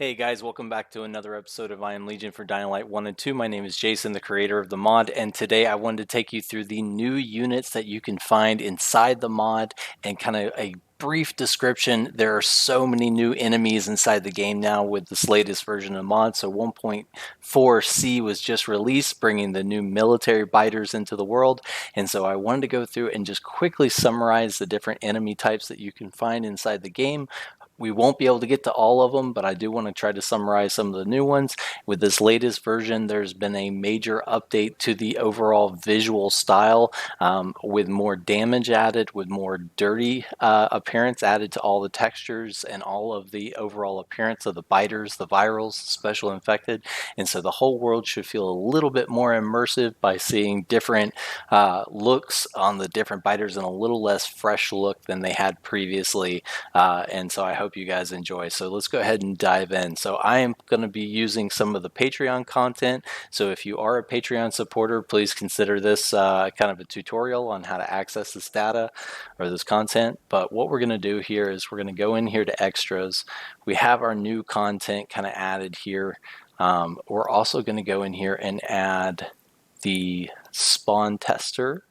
Hey guys, welcome back to another episode of I Am Legion for Dying Light 1 and 2. My name is Jason, the creator of the mod, and today I wanted to take you through the new units that you can find inside the mod and kind of a brief description. There are so many new enemies inside the game now with this latest version of the mod. So 1.4C was just released, bringing the new military biters into the world. And so I wanted to go through and just quickly summarize the different enemy types that you can find inside the game. We won't be able to get to all of them, but I do want to try to summarize some of the new ones. With this latest version, there's been a major update to the overall visual style, with more damage added, with more dirty appearance added to all the textures and all of the overall appearance of the biters, the virals, special infected. And so the whole world should feel a little bit more immersive by seeing different looks on the different biters and a little less fresh look than they had previously. And so I hope you guys enjoy. So let's go ahead and dive in. So I am going to be using some of the Patreon content. So if you are a Patreon supporter, please consider this kind of a tutorial on how to access this data or this content. But what we're going to do here is we're going to go in here to extras. We have our new content kind of added here. We're also going to go in here and add the spawn tester,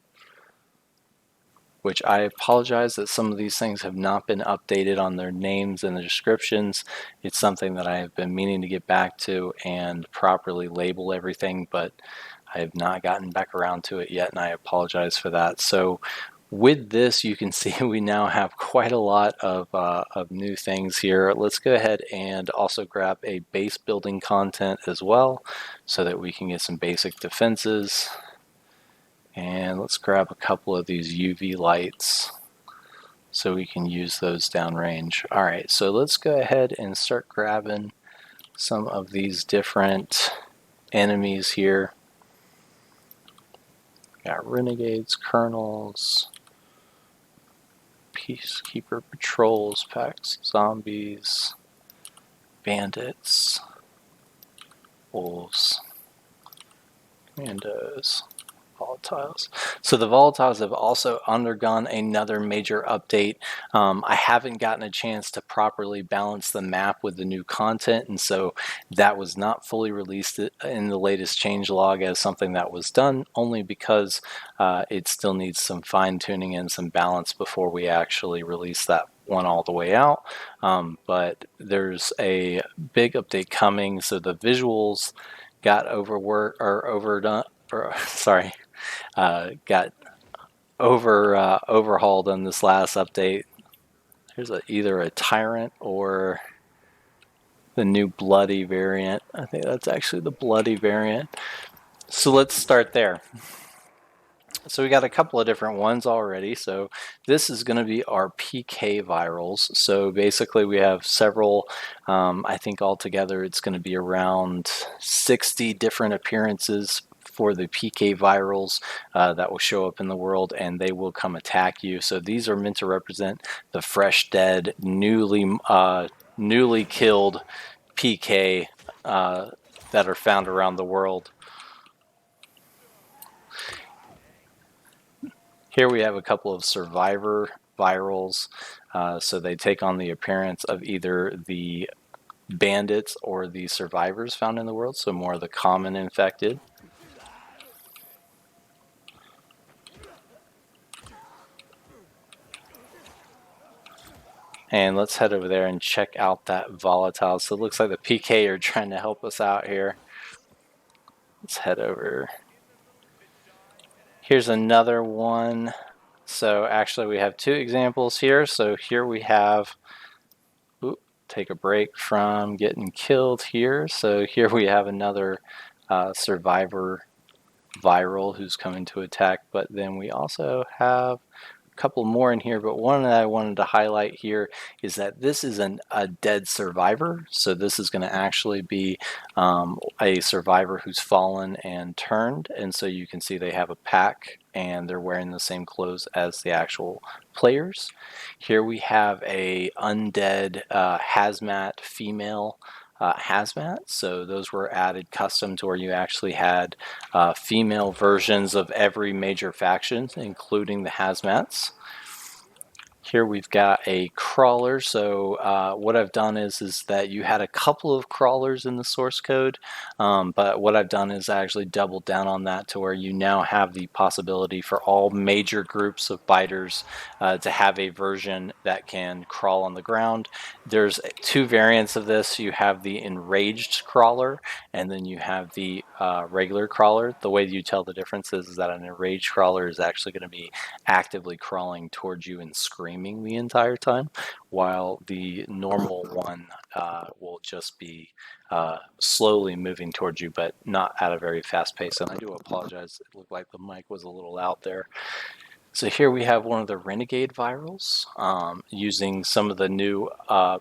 which I apologize that some of these things have not been updated on their names and the descriptions. It's something that I have been meaning to get back to and properly label everything, but I have not gotten back around to it yet, and I apologize for that. So with this, you can see we now have quite a lot of new things here. Let's go ahead and also grab a base building content as well so that we can get some basic defenses. And let's grab a couple of these UV lights so we can use those downrange. All right, so let's go ahead and start grabbing some of these different enemies here. Got Renegades, Colonels, Peacekeeper Patrols, Packs, Zombies, Bandits, Wolves, Commandos, Volatiles. So the Volatiles have also undergone another major update. I haven't gotten a chance to properly balance the map with the new content, and so that was not fully released in the latest changelog as something that was done, only because it still needs some fine-tuning and some balance before we actually release that one all the way out. But there's a big update coming, so the visuals got overworked or overdone, or sorry, got overhauled on this last update. There's either a Tyrant or the new Bloody variant. I think that's actually the Bloody variant. So let's start there. So we got a couple of different ones already. So this is going to be our PK virals. So basically we have several, I think altogether it's going to be around 60 different appearances for the PK virals that will show up in the world, and they will come attack you. So these are meant to represent the fresh, dead, newly killed PK that are found around the world. Here we have a couple of survivor virals. So they take on the appearance of either the bandits or the survivors found in the world, so more of the common infected. And let's head over there and check out that volatile. So it looks like the PK are trying to help us out here. Let's head over. Here's another one. So actually we have two examples here. So here we have, take a break from getting killed here. So here we have another survivor viral who's coming to attack. But then we also have couple more in here, but one that I wanted to highlight here is that this is a dead survivor. So this is going to actually be a survivor who's fallen and turned, and so you can see they have a pack and they're wearing the same clothes as the actual players. Here we have a undead hazmat female hazmat. So those were added custom to where you actually had female versions of every major faction, including the hazmats. Here we've got a crawler. So what I've done is that you had a couple of crawlers in the source code, but what I've done is I actually doubled down on that to where you now have the possibility for all major groups of biters to have a version that can crawl on the ground. There's two variants of this. You have the enraged crawler, and then you have the regular crawler. The way you tell the difference is that an enraged crawler is actually going to be actively crawling towards you and screaming the entire time, while the normal one will just be slowly moving towards you, but not at a very fast pace. And I do apologize, it looked like the mic was a little out there. So here we have one of the Renegade virals using some of the new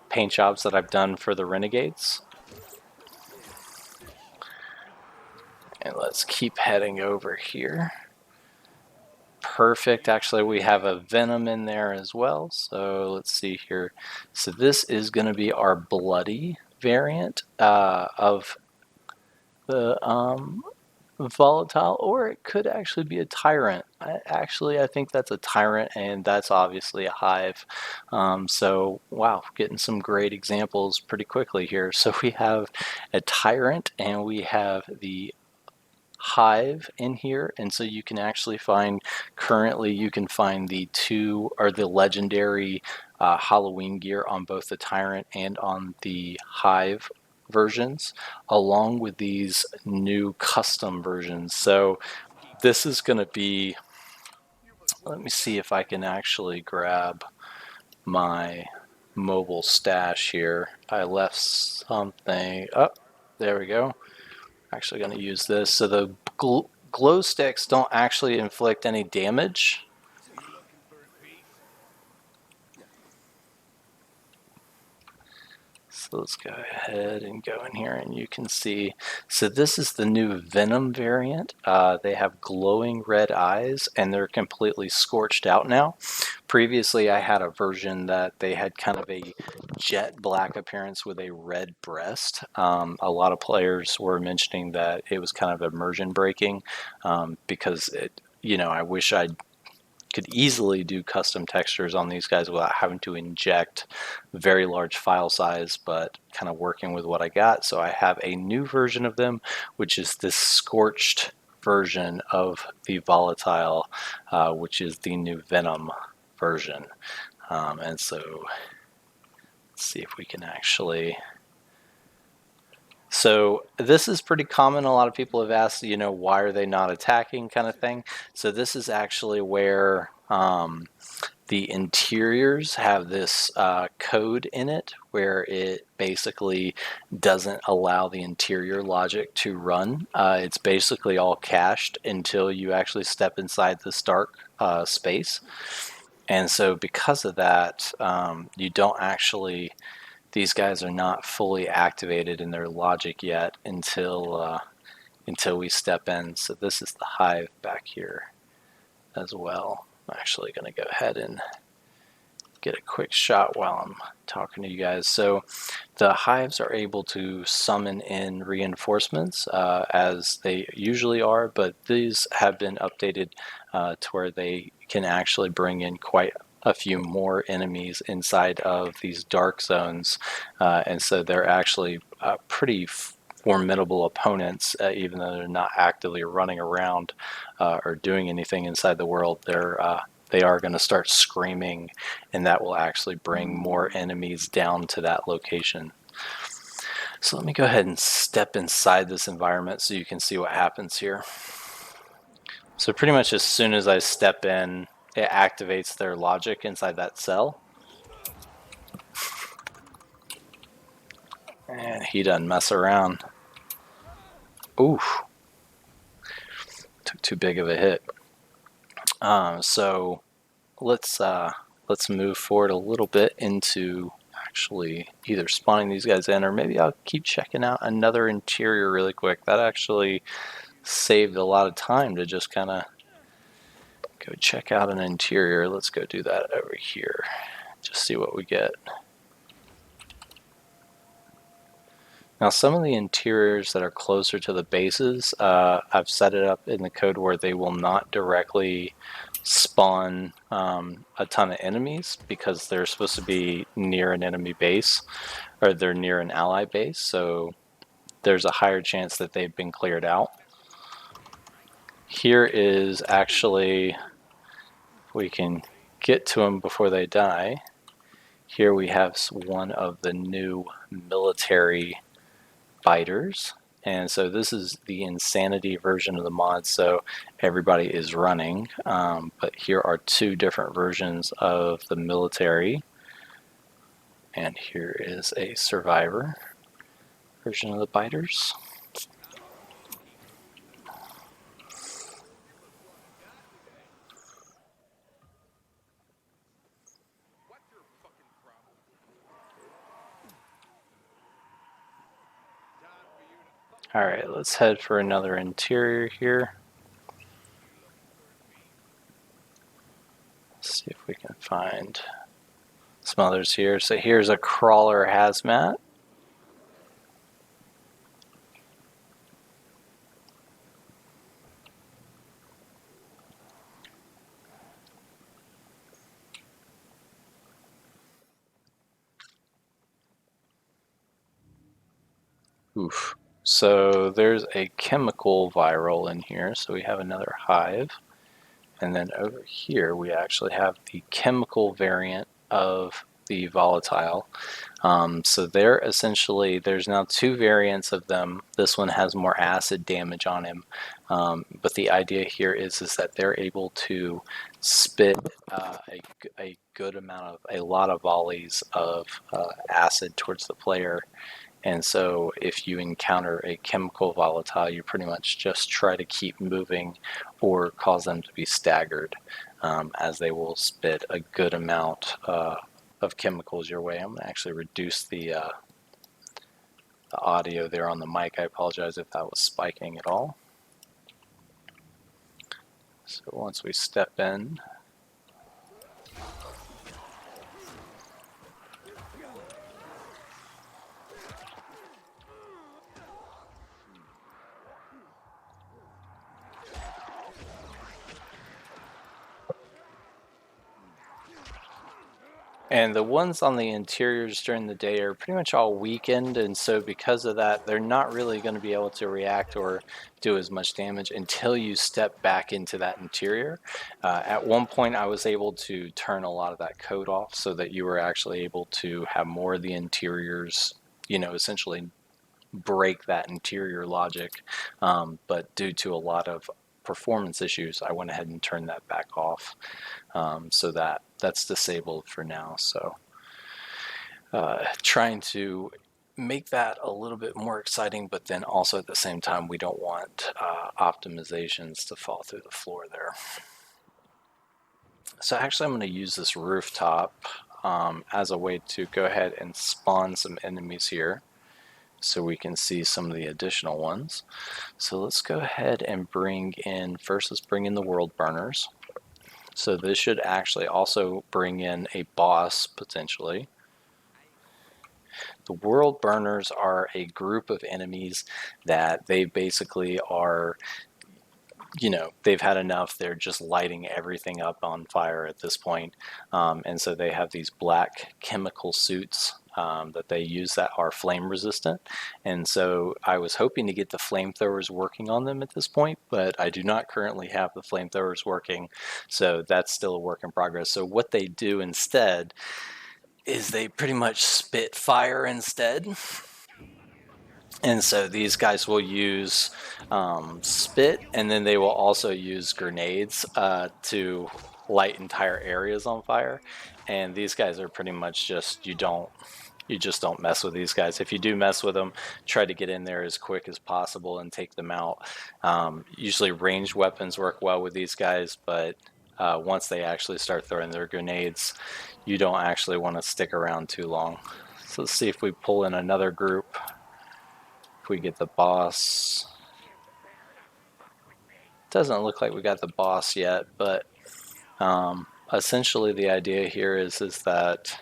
paint jobs that I've done for the Renegades. And let's keep heading over here. Perfect. Actually, we have a Venom in there as well. So let's see here. So this is going to be our bloody variant of the Volatile, or it could actually be a Tyrant. I think that's a Tyrant, and that's obviously a Hive. So wow, getting some great examples pretty quickly here. So we have a Tyrant, and we have the Hive in here, and so you can actually find, currently you can find the legendary Halloween gear on both the Tyrant and on the Hive versions, along with these new custom versions. So this is going to be, let me see if I can actually grab my mobile stash here. I left something up. There we go. Actually going to use this. So the glow sticks don't actually inflict any damage. So let's go ahead and go in here, and you can see, so this is the new Venom variant. They have glowing red eyes, and they're completely scorched out now. Previously, I had a version that they had kind of a jet black appearance with a red breast. A lot of players were mentioning that it was kind of immersion breaking because I wish I could easily do custom textures on these guys without having to inject very large file size, but kind of working with what I got. So I have a new version of them, which is this scorched version of the Volatile, which is the new Venom version. And so let's see if we can actually... So this is pretty common. A lot of people have asked, why are they not attacking kind of thing. So this is actually where the interiors have this code in it where it basically doesn't allow the interior logic to run. It's basically all cached until you actually step inside this dark space. And so because of that, you don't actually... These guys are not fully activated in their logic yet until we step in. So this is the Hive back here as well. I'm actually going to go ahead and get a quick shot while I'm talking to you guys. So the Hives are able to summon in reinforcements as they usually are, but these have been updated to where they can actually bring in quite a few more enemies inside of these dark zones, and so they're actually pretty formidable opponents, even though they're not actively running around or doing anything inside the world. They are going to start screaming, and that will actually bring more enemies down to that location. So let me go ahead and step inside this environment so you can see what happens here. So pretty much as soon as I step in, it activates their logic inside that cell. And he doesn't mess around. Oof. Took too big of a hit. So let's move forward a little bit into actually either spawning these guys in, or maybe I'll keep checking out another interior really quick. That actually saved a lot of time to just kind of go check out an interior. Let's go do that over here. Just see what we get. Now some of the interiors that are closer to the bases, I've set it up in the code where they will not directly spawn a ton of enemies because they're supposed to be near an enemy base, or they're near an ally base, so there's a higher chance that they've been cleared out. Here is actually, if we can get to them before they die, here we have one of the new military fighters. And so this is the insanity version of the mod, so everybody is running. But here are two different versions of the military. And here is a survivor version of the biters. Alright, let's head for another interior here. Let's see if we can find some others here. So here's a crawler hazmat. Oof. So there's a chemical viral in here, so we have another hive. And then over here we actually have the chemical variant of the volatile. So they're essentially, there's now two variants of them. This one has more acid damage on him, but the idea here is that they're able to spit a good amount of, a lot of volleys of acid towards the player. And so if you encounter a chemical volatile, you pretty much just try to keep moving or cause them to be staggered, as they will spit a good amount of chemicals your way. I'm going to actually reduce the audio there on the mic. I apologize if that was spiking at all. So once we step in, and the ones on the interiors during the day are pretty much all weakened, and so because of that, they're not really going to be able to react or do as much damage until you step back into that interior. At one point, I was able to turn a lot of that code off so that you were actually able to have more of the interiors, you know, essentially break that interior logic. But due to a lot of performance issues, I went ahead and turned that back off. So that's disabled for now. So trying to make that a little bit more exciting, but then also at the same time, we don't want optimizations to fall through the floor there. So actually I'm going to use this rooftop as a way to go ahead and spawn some enemies here so we can see some of the additional ones. So let's go ahead and bring in, first let's bring in the Worldburners. So this should actually also bring in a boss potentially. The Worldburners are a group of enemies that they basically are, you know, they've had enough. They're just lighting everything up on fire at this point. And so they have these black chemical suits that they use that are flame resistant. And so I was hoping to get the flamethrowers working on them at this point, but I do not currently have the flamethrowers working. So that's still a work in progress. So what they do instead is they pretty much spit fire instead. And so these guys will use spit, and then they will also use grenades to light entire areas on fire. And these guys are pretty much just, you just don't mess with these guys. If you do mess with them, try to get in there as quick as possible and take them out. Usually ranged weapons work well with these guys, but once they actually start throwing their grenades, you don't actually want to stick around too long. So let's see if we pull in another group. If we get the boss. Doesn't look like we got the boss yet, but essentially the idea here is that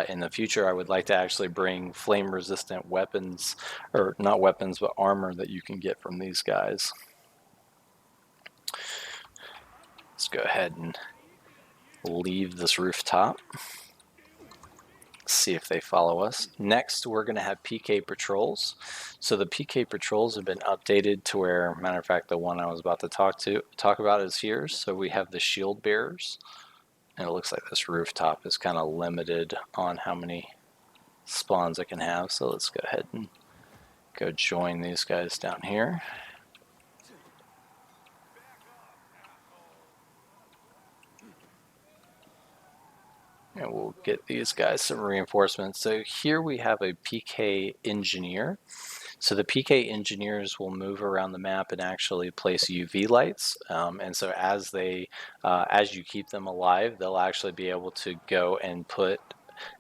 in the future I would like to actually bring flame resistant weapons, or not weapons, but armor that you can get from these guys. Let's go ahead and leave this rooftop. See if they follow us. Next, we're going to have PK patrols. So the PK patrols have been updated to where, matter of fact, the one I was about to talk about is here. So we have the shield bearers, and it looks like this rooftop is kind of limited on how many spawns it can have. So let's go ahead and go join these guys down here. And we'll get these guys some reinforcements. So here we have a PK engineer. So the PK engineers will move around the map and actually place UV lights. And so as you keep them alive, they'll actually be able to go and put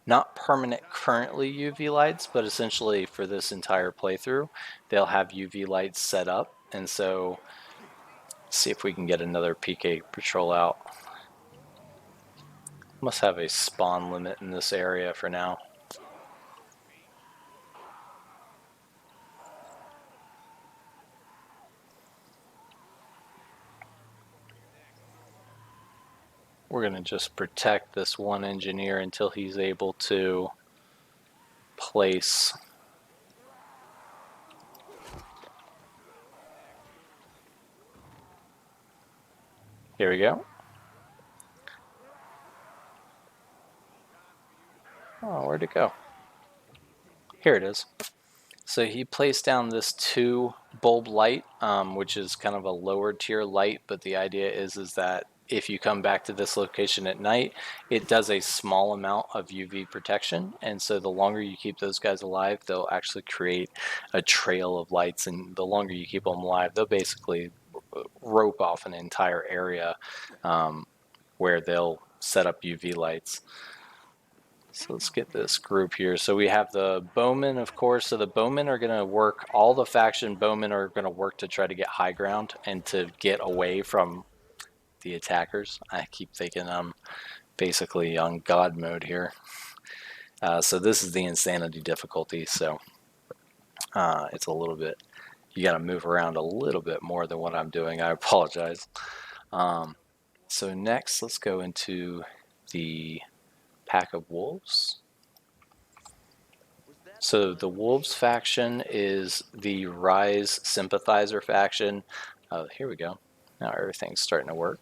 not permanent currently UV lights, but essentially for this entire playthrough, they'll have UV lights set up. And so let's see if we can get another PK patrol out. Must have a spawn limit in this area for now. We're going to just protect this one engineer until he's able to place. Here we go. Oh, where'd it go? Here it is. So he placed down this 2 bulb light, which is kind of a lower tier light, but the idea is that if you come back to this location at night, it does a small amount of UV protection, and so the longer you keep those guys alive, they'll actually create a trail of lights, and the longer you keep them alive, they'll basically rope off an entire area where they'll set up UV lights. So let's get this group here. So we have the bowmen, of course. So the bowmen are going to work, all the faction bowmen are going to work to try to get high ground and to get away from the attackers. I keep thinking I'm basically on God mode here. So this is the insanity difficulty. So it's a little bit, you got to move around a little bit more than what I'm doing. I apologize. So next, let's go into the pack of wolves. So the Wolves faction is the Rise sympathizer faction. Here we go. Now everything's starting to work.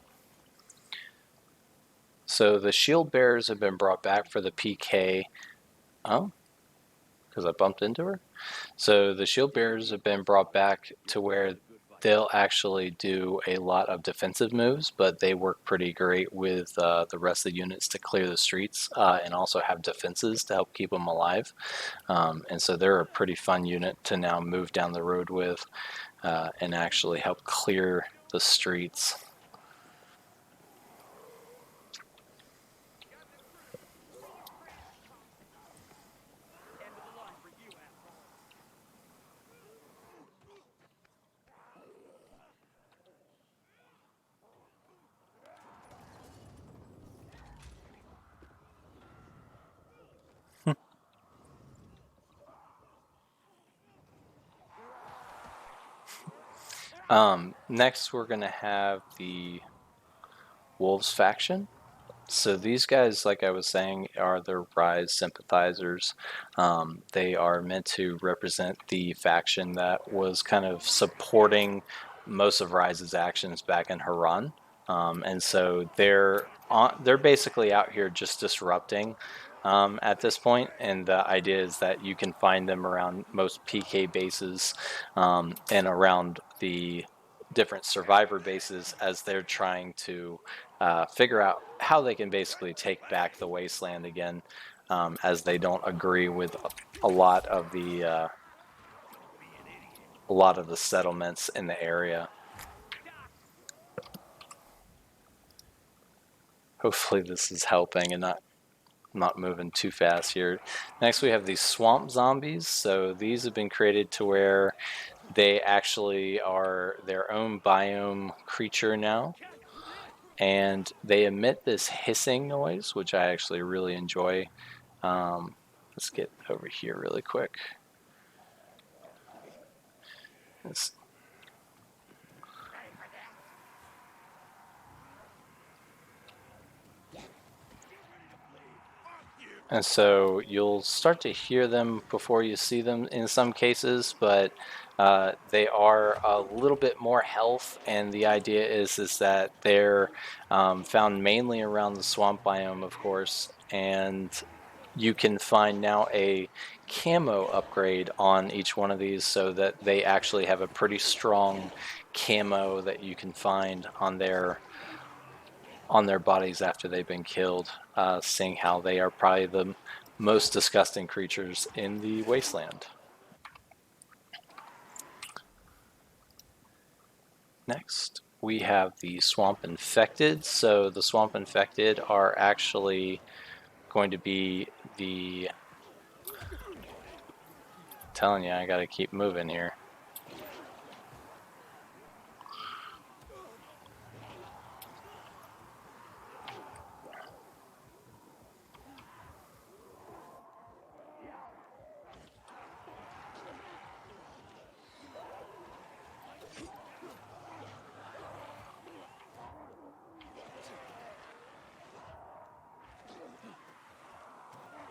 So the shield bearers have been brought back for the PK. Oh, because I bumped into her. So the shield bearers have been brought back to where they'll actually do a lot of defensive moves, but they work pretty great with the rest of the units to clear the streets and also have defenses to help keep them alive. And so they're a pretty fun unit to now move down the road with and actually help clear the streets. Next, we're going to have the Wolves faction. So these guys, like I was saying, are the Rise sympathizers. They are meant to represent the faction that was kind of supporting most of Rise's actions back in Haran. And so they're basically out here just disrupting at this point, and the idea is that you can find them around most PK bases and around the different survivor bases as they're trying to figure out how they can basically take back the wasteland again, as they don't agree with a lot of the settlements in the area. Hopefully this is helping and not moving too fast here. Next we have these swamp zombies. So these have been created to where they actually are their own biome creature now. And they emit this hissing noise, which I actually really enjoy. Let's get over here really quick. And so you'll start to hear them before you see them in some cases, but they are a little bit more health. And the idea is that they're found mainly around the swamp biome, of course. And you can find now a camo upgrade on each one of these so that they actually have a pretty strong camo that you can find on their bodies after they've been killed, seeing how they are probably the most disgusting creatures in the wasteland. Next, we have the swamp infected. So the swamp infected are actually going to be the... telling you, I gotta keep moving here.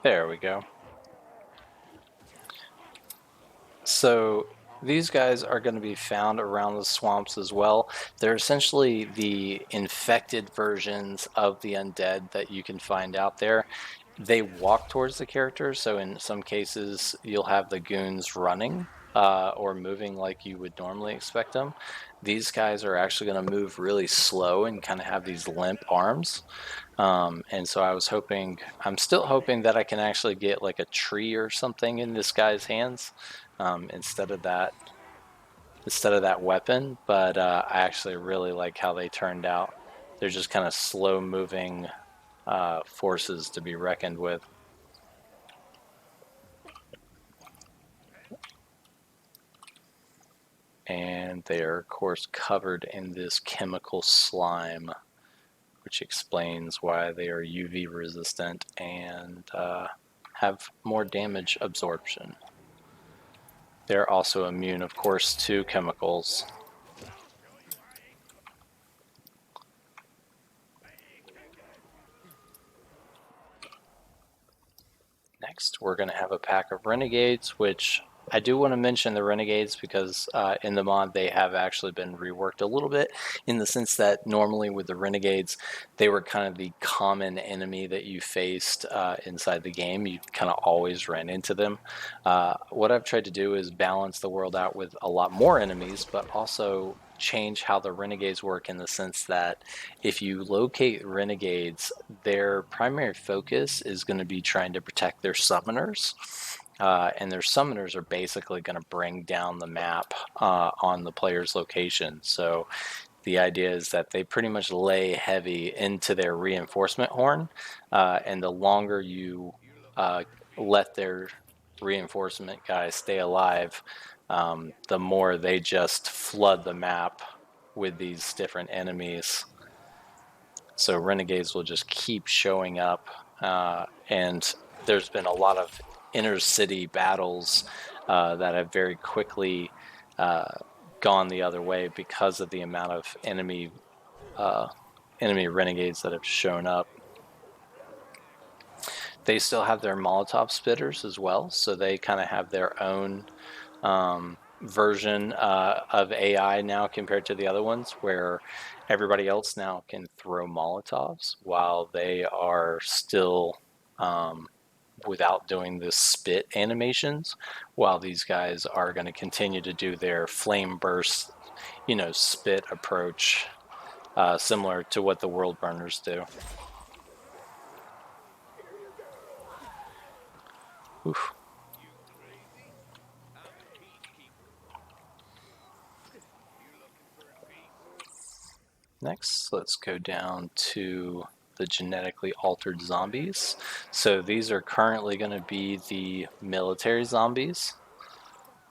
There we go. So these guys are going to be found around the swamps as well. They're essentially the infected versions of the undead that you can find out there. They walk towards the character, so in some cases you'll have the goons running or moving like you would normally expect them. These guys are actually going to move really slow and kind of have these limp arms. And so I'm still hoping that I can actually get like a tree or something in this guy's hands instead of that weapon. But I actually really like how they turned out. They're just kind of slow moving forces to be reckoned with. And they are, of course, covered in this chemical slime, which explains why they are UV resistant and have more damage absorption. They're also immune, of course, to chemicals. Next, we're going to have a pack of Renegades, which I do want to mention the Renegades because in the mod they have actually been reworked a little bit in the sense that normally with the Renegades, they were kind of the common enemy that you faced inside the game. You kind of always ran into them. What I've tried to do is balance the world out with a lot more enemies, but also change how the Renegades work in the sense that if you locate Renegades, their primary focus is going to be trying to protect their summoners. And their summoners are basically going to bring down the map on the player's location. So the idea is that they pretty much lay heavy into their reinforcement horn. And the longer you let their reinforcement guys stay alive, the more they just flood the map with these different enemies. So Renegades will just keep showing up, and there's been a lot of inner city battles that have very quickly gone the other way because of the amount of enemy Renegades that have shown up. They still have their Molotov spitters as well, so they kind of have their own version of AI now compared to the other ones, where everybody else now can throw Molotovs while they are still without doing the spit animations, while these guys are going to continue to do their flame burst, spit approach, similar to what the Worldburners do. Oof. Next, let's go down to the genetically altered zombies. So these are currently going to be the military zombies.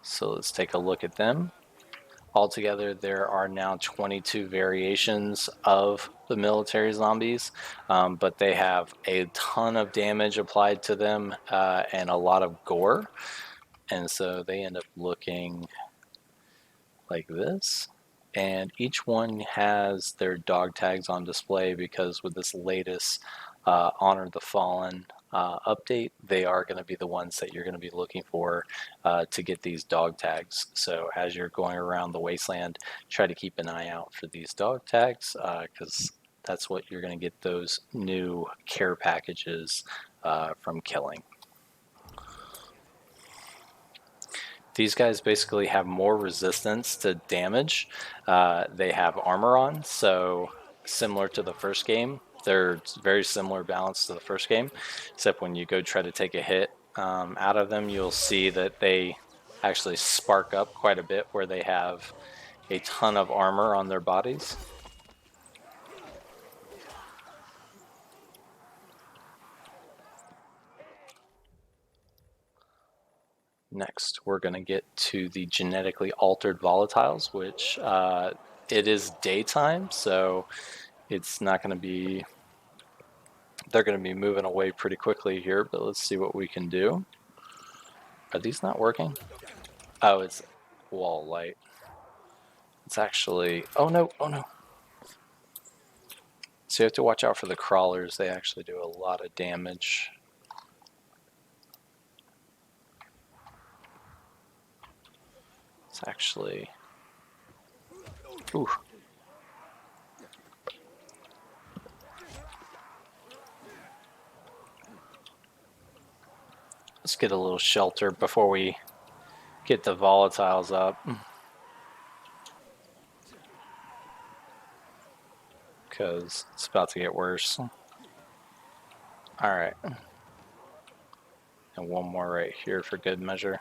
So let's take a look at them. Altogether, there are now 22 variations of the military zombies, but they have a ton of damage applied to them and a lot of gore. And so they end up looking like this. And each one has their dog tags on display because with this latest Honor the Fallen update, they are going to be the ones that you're going to be looking for to get these dog tags. So as you're going around the wasteland, try to keep an eye out for these dog tags because that's what you're going to get those new care packages from killing. These guys basically have more resistance to damage. They have armor on, so similar to the first game. They're very similar balance to the first game, except when you go try to take a hit out of them, you'll see that they actually spark up quite a bit where they have a ton of armor on their bodies. Next, we're going to get to the genetically altered volatiles, which it is daytime, so it's not going to be, they're going to be moving away pretty quickly here, but let's see what we can do. Are these not working? Oh, it's wall light. It's actually, oh no, oh no. So you have to watch out for the crawlers. They actually do a lot of damage. It's actually, ooh. Let's get a little shelter before we get the volatiles up, because it's about to get worse. All right. And one more right here for good measure.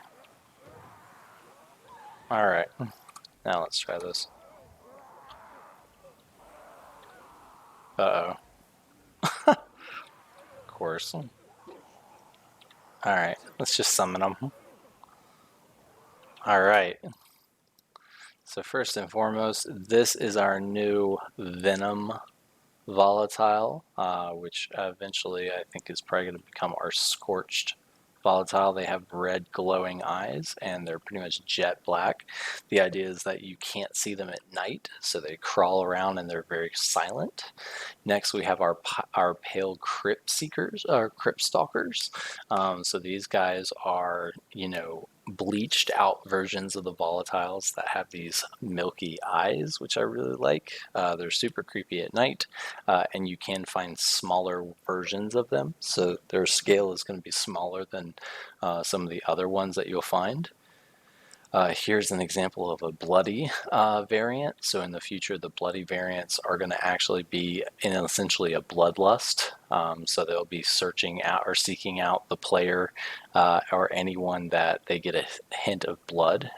All right. Now let's try this. Uh-oh. Of course. All right. Let's just summon them. All right. So first and foremost, this is our new Venom volatile, which eventually I think is probably going to become our Scorched volatile. They have red glowing eyes and they're pretty much jet black. The idea is that you can't see them at night, so they crawl around and they're very silent. Next, we have our pale crypt seekers, or crypt stalkers. So these guys are, you know, bleached out versions of the volatiles that have these milky eyes, which I really like. They're super creepy at night, and you can find smaller versions of them, so their scale is going to be smaller than some of the other ones that you'll find. Here's an example of a bloody variant. So in the future, the bloody variants are going to actually be in essentially a bloodlust. So they'll be searching out or seeking out the player or anyone that they get a hint of blood,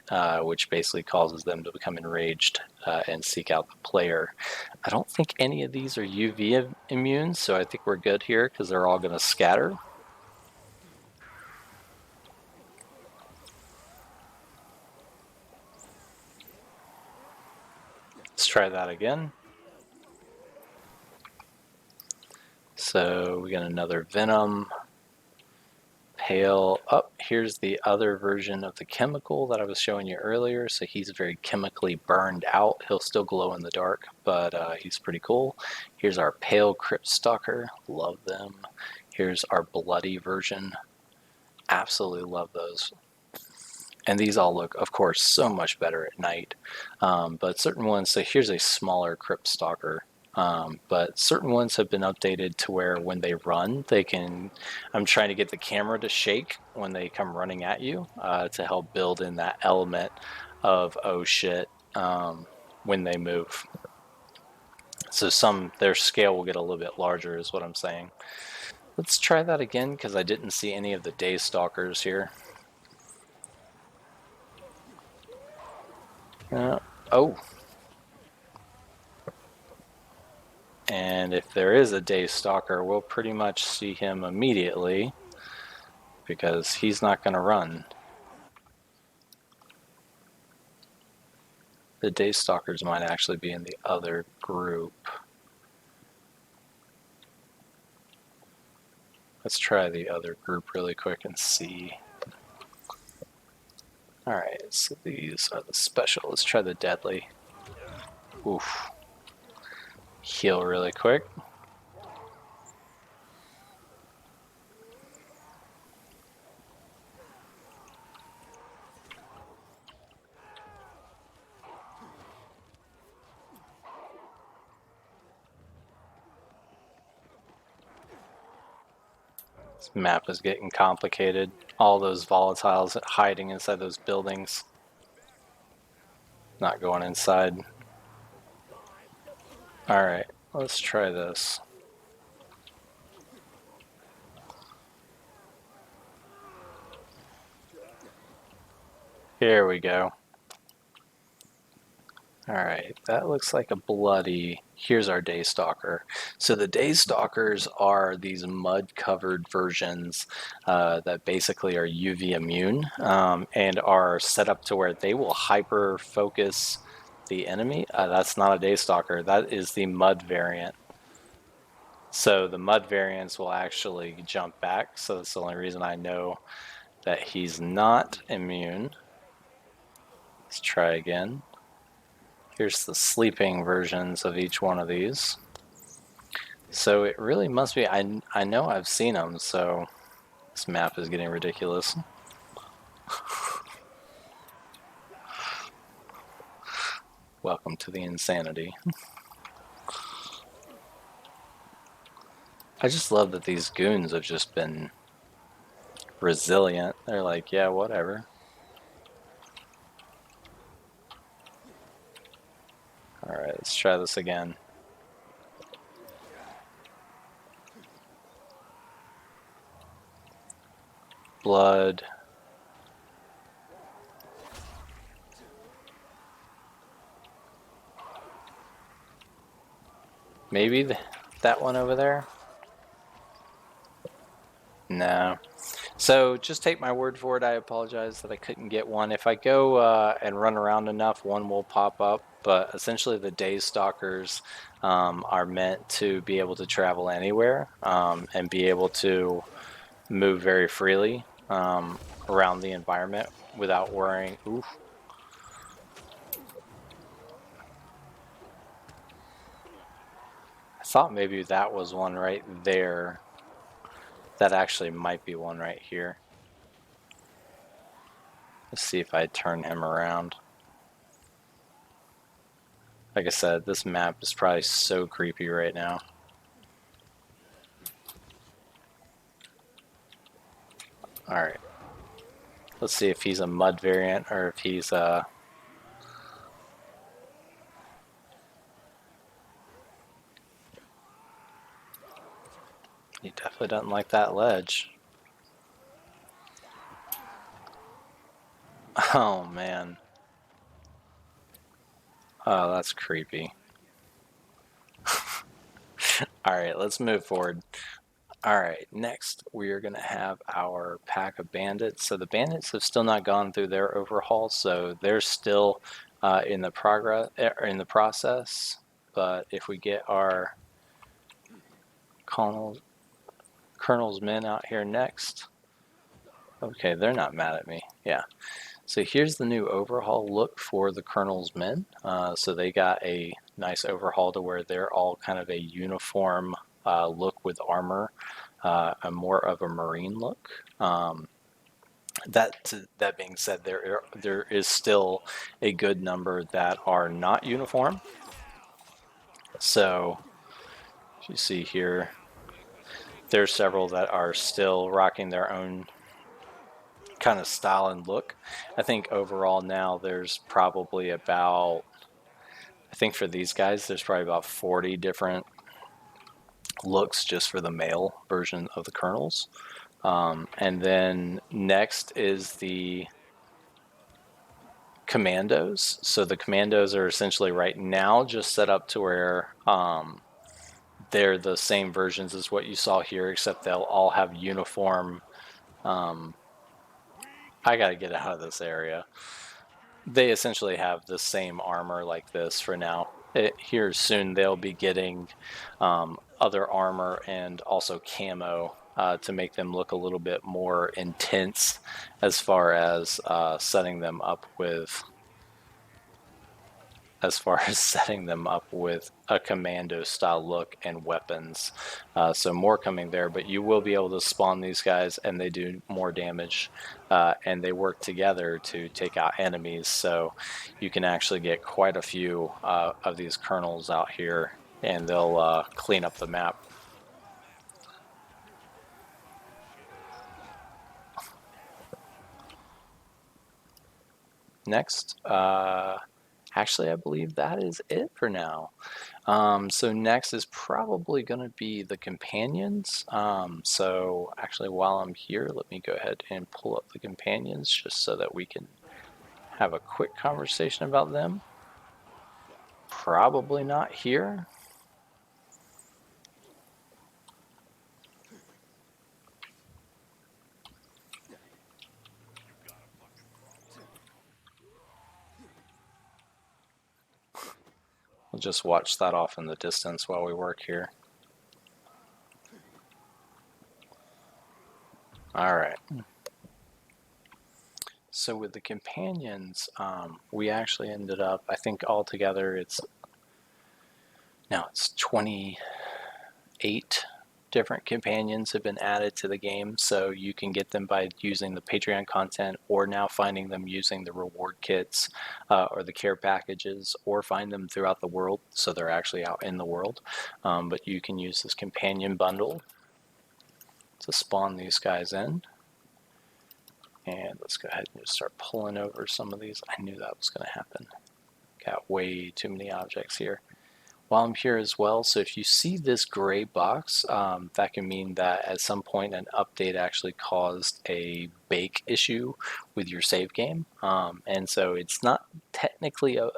which basically causes them to become enraged and seek out the player. I don't think any of these are UV immune, so I think we're good here because they're all going to scatter. Let's try that again. So we got another Venom. Pale. Oh, here's the other version of the chemical that I was showing you earlier. So he's very chemically burned out. He'll still glow in the dark, but he's pretty cool. Here's our pale crypt stalker. Love them. Here's our bloody version. Absolutely love those. And these all look, of course, so much better at night. But certain ones, so here's a smaller crypt stalker. But certain ones have been updated to where when they run, they can, I'm trying to get the camera to shake when they come running at you to help build in that element of, oh shit, when they move. So their scale will get a little bit larger is what I'm saying. Let's try that again because I didn't see any of the day stalkers here. Oh. And if there is a day stalker, we'll pretty much see him immediately because he's not going to run. The day stalkers might actually be in the other group. Let's try the other group really quick and see. Alright, so these are the special. Let's try the deadly. Oof. Heal really quick. This map is getting complicated. All those volatiles hiding inside those buildings. Not going inside. Alright, let's try this. Here we go. Alright, that looks like a bloody... Here's our Daystalker. So the Daystalkers are these mud-covered versions that basically are UV immune and are set up to where they will hyper-focus the enemy. That's not a Daystalker. That is the mud variant. So the mud variants will actually jump back. So that's the only reason I know that he's not immune. Let's try again. Here's the sleeping versions of each one of these. So it really must be, I know I've seen them, so this map is getting ridiculous. Welcome to the insanity. I just love that these goons have just been resilient. They're like, yeah, whatever. Alright, let's try this again. Blood. Maybe that one over there? No. So just take my word for it. I apologize that I couldn't get one. If I go and run around enough, one will pop up. But essentially the Daystalkers are meant to be able to travel anywhere and be able to move very freely around the environment without worrying. Oof. I thought maybe that was one right there. That actually might be one right here. Let's see if I turn him around. Like I said, this map is probably so creepy right now. Alright. Let's see if he's a mud variant or if he's he definitely doesn't like that ledge. Oh man. Oh, that's creepy. Alright, let's move forward. Alright, next we are going to have our pack of bandits. So the bandits have still not gone through their overhaul, so they're still in the process. But if we get our Colonel's men out here next. Okay, they're not mad at me. Yeah. So here's the new overhaul look for the Colonel's men. So they got a nice overhaul to where they're all kind of a uniform look with armor, a more of a marine look. That being said, there is still a good number that are not uniform. So you see here, there's several that are still rocking their own kind of style and look. I think overall now there's probably about, I think for these guys there's probably about 40 different looks just for the male version of the Colonels. And then next is the Commandos. So the Commandos are essentially right now just set up to where they're the same versions as what you saw here, except they'll all have uniform. I gotta get out of this area. They essentially have the same armor like this for now. Here soon they'll be getting other armor and also camo to make them look a little bit more intense as far as setting them up with a commando style look and weapons. So more coming there, but you will be able to spawn these guys and they do more damage and they work together to take out enemies. So you can actually get quite a few of these Colonels out here and they'll clean up the map. Next. Actually, I believe that is it for now. So next is probably going to be the companions. So actually, while I'm here, let me go ahead and pull up the companions just so that we can have a quick conversation about them. Probably not here. We'll just watch that off in the distance while we work here. All right. So with the companions, we actually ended up, I think altogether it's 28 different companions have been added to the game. So you can get them by using the Patreon content, or now finding them using the reward kits or the care packages, or find them throughout the world. So they're actually out in the world. But you can use this companion bundle to spawn these guys in. And let's go ahead and just start pulling over some of these. I knew that was going to happen. Got way too many objects here. While I'm here as well, so if you see this gray box, that can mean that at some point an update actually caused a bake issue with your save game, and so it's not technically a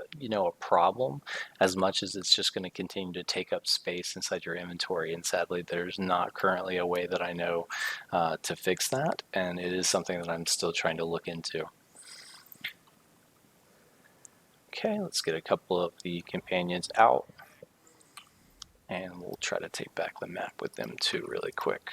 problem as much as it's just going to continue to take up space inside your inventory. And sadly, there's not currently a way that I know to fix that, and it is something that I'm still trying to look into. Okay, let's get a couple of the companions out. And we'll try to take back the map with them too really quick.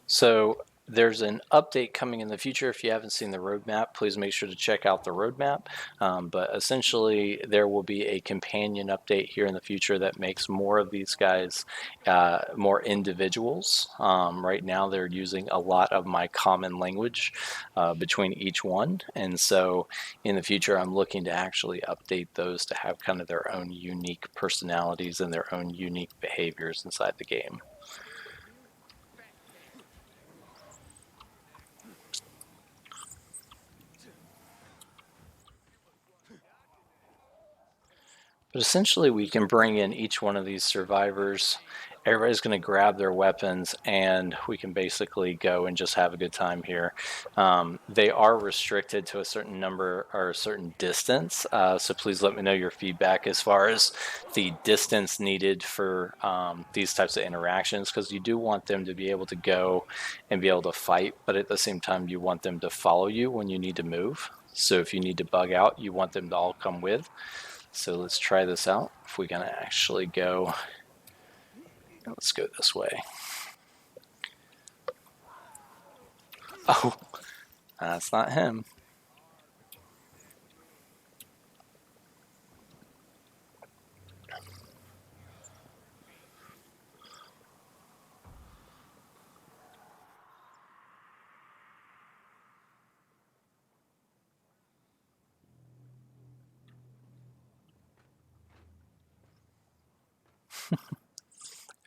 So there's an update coming in the future. If you haven't seen the roadmap, please make sure to check out the roadmap. But essentially, there will be a companion update here in the future that makes more of these guys more individuals. Right now, they're using a lot of my common language between each one. And so in the future, I'm looking to actually update those to have kind of their own unique personalities and their own unique behaviors inside the game. But essentially, we can bring in each one of these survivors. Everybody's going to grab their weapons, and we can basically go and just have a good time here. They are restricted to a certain number or a certain distance, so please let me know your feedback as far as the distance needed for these types of interactions, because you do want them to be able to go and be able to fight, but at the same time, you want them to follow you when you need to move. So if you need to bug out, you want them to all come with. So let's try this out. If we're going to actually go, let's go this way. Oh, that's not him.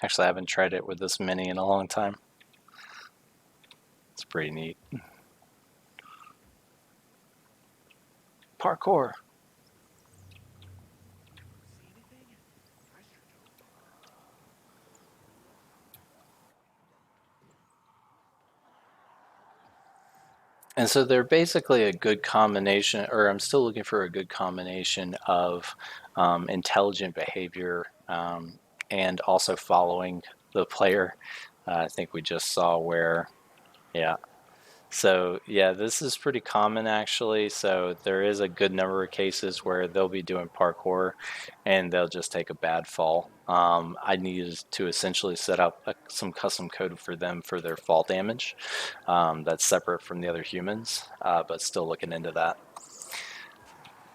Actually, I haven't tried it with this mini in a long time. It's pretty neat. Parkour. And so they're basically a good combination, or I'm still looking for a good combination of intelligent behavior and also following the player. I think we just saw where, yeah. So yeah, this is pretty common actually. So there is a good number of cases where they'll be doing parkour and they'll just take a bad fall. I needed to essentially set up some custom code for them for their fall damage that's separate from the other humans, but still looking into that.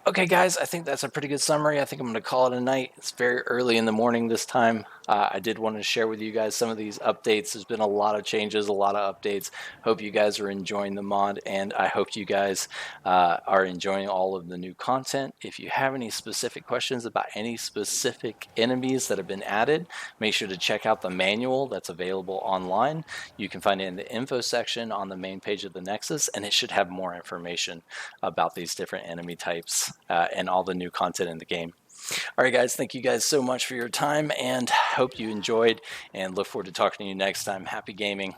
Okay, guys, I think that's a pretty good summary. I think I'm going to call it a night. It's very early in the morning this time. I did want to share with you guys some of these updates. There's been a lot of changes, a lot of updates. Hope you guys are enjoying the mod, and I hope you guys are enjoying all of the new content. If you have any specific questions about any specific enemies that have been added, make sure to check out the manual that's available online. You can find it in the info section on the main page of the Nexus, and it should have more information about these different enemy types and all the new content in the game. All right, guys, thank you guys so much for your time, and hope you enjoyed, and look forward to talking to you next time. Happy gaming.